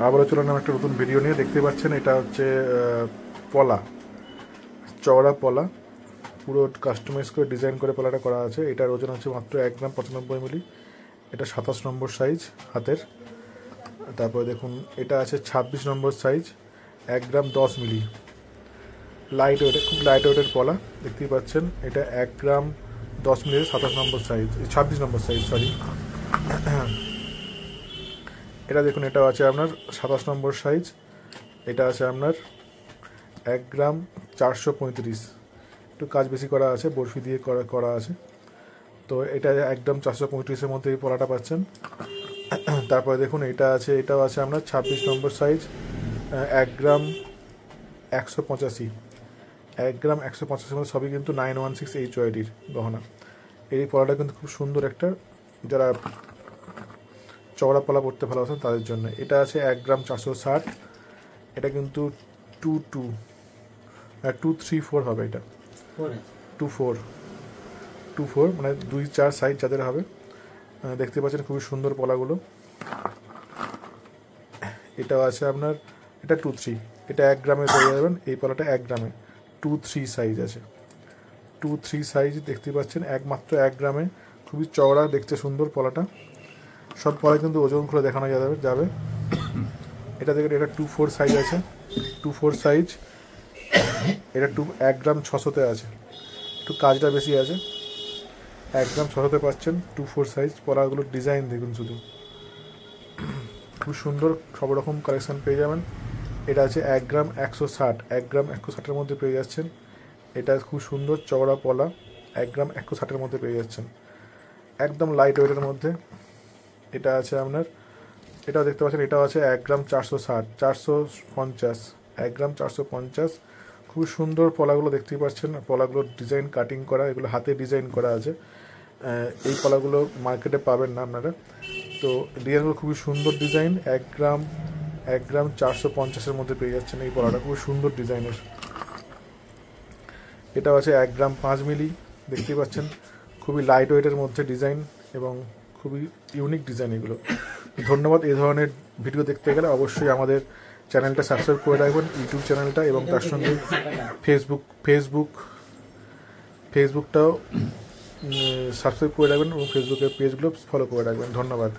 আবারও চলে এলাম একটা নতুন ভিডিও নিয়ে। দেখতে পাচ্ছেন এটা হচ্ছে পলা, চওড়া পলা, পুরো কাস্টমাইজ করে ডিজাইন করে পলাটা করা আছে। এটার ওজন হচ্ছে মাত্র 1 গ্রাম 95 মিলি। এটা 27 নম্বর সাইজ হাতের। তারপরে দেখুন এটা আছে 26 নম্বর সাইজ, 1 গ্রাম 10 মিলি। লাইট ওয়েট, খুব লাইট ওয়েটের পলা দেখতেই পাচ্ছেন। এটা 1 গ্রাম 10 মিলি, 27 নম্বর সাইজ, 26 নম্বর সাইজ সরি। এটা দেখুন এটা আছে আপনার 27 নম্বর সাইজ। এটা আছে আপনার 1 গ্রাম 435, একটু কাজ বেশি করা আছে, বরফি দিয়ে করা আছে। তো এটা 1 গ্রাম 435-এর মধ্যে এই পলাটা পাচ্ছেন। তারপরে দেখুন এটা আছে, এটাও আছে আপনার 26 নম্বর সাইজ, 1 গ্রাম 185, 1 গ্রাম 185 মধ্যে সবই কিন্তু 916 HYD-র গহনা। এই পলাটা কিন্তু খুব সুন্দর একটা, যারা চওড়া পলা পড়তে ভালোবাসেন তাদের জন্য। এটা আছে 1 গ্রাম 460, এটা কিন্তু 234 হবে, এটা 24 মানে 2-4 সাইজ যাদের হবে। দেখতে পাচ্ছেন খুবই সুন্দর পলাগুলো। এটাও আছে আপনার, এটা 23, এটা 1 গ্রামে পেয়ে যাবেন। এই পলাটা 1 গ্রামে 23 সাইজ আছে, 23 সাইজ দেখতে পাচ্ছেন, একমাত্র 1 গ্রামে। খুবই চওড়া, দেখতে সুন্দর পলাটা। সব পলা কিন্তু ওজন করে দেখানো যাবে। এটা দেখেন এটা 24 সাইজ আছে, 24 সাইজ। এটা 1 গ্রাম 600-তে আছে, একটু কাজটা বেশি আছে। 1 গ্রাম 600-তে পাচ্ছেন 24 সাইজ। পলাগুলোর ডিজাইন দেখুন শুধু, খুব সুন্দর, সব রকম কালেকশান পেয়ে যাবেন। এটা আছে 1 গ্রাম 160, 1 গ্রাম 160-এর মধ্যে পেয়ে যাচ্ছেন। এটা খুব সুন্দর চওড়া পলা, 1 গ্রাম 160-এর মধ্যে পেয়ে যাচ্ছেন, একদম লাইট ওয়েটের মধ্যে। এটা আছে আপনার, এটাও দেখতে পাচ্ছেন, এটাও আছে 1 গ্রাম 460, 450, 1 গ্রাম 450। খুব সুন্দর পলাগুলো দেখতেই পাচ্ছেন। পলাগুলোর ডিজাইন কাটিং করা, এগুলো হাতে ডিজাইন করা আছে। এই পলাগুলো মার্কেটে পাবেন না আপনারা। তো ডিজাইনগুলো খুবই সুন্দর ডিজাইন। 1 গ্রাম 450-এর মধ্যে পেয়ে যাচ্ছেন এই পলাটা, খুব সুন্দর ডিজাইনের। এটাও আছে 1 গ্রাম 5 মিলি, দেখতেই পাচ্ছেন, খুবই লাইট ওয়েটের মধ্যে ডিজাইন এবং খুবই ইউনিক ডিজাইন এগুলো। ধন্যবাদ। এই ধরনের ভিডিও দেখতে গেলে অবশ্যই আমাদের চ্যানেলটা সাবস্ক্রাইব করে রাখবেন, ইউটিউব চ্যানেলটা, এবং তার সঙ্গে ফেসবুকটাও সাবস্ক্রাইব করে রাখবেন এবং ফেসবুকের পেজগুলো ফলো করে রাখবেন। ধন্যবাদ।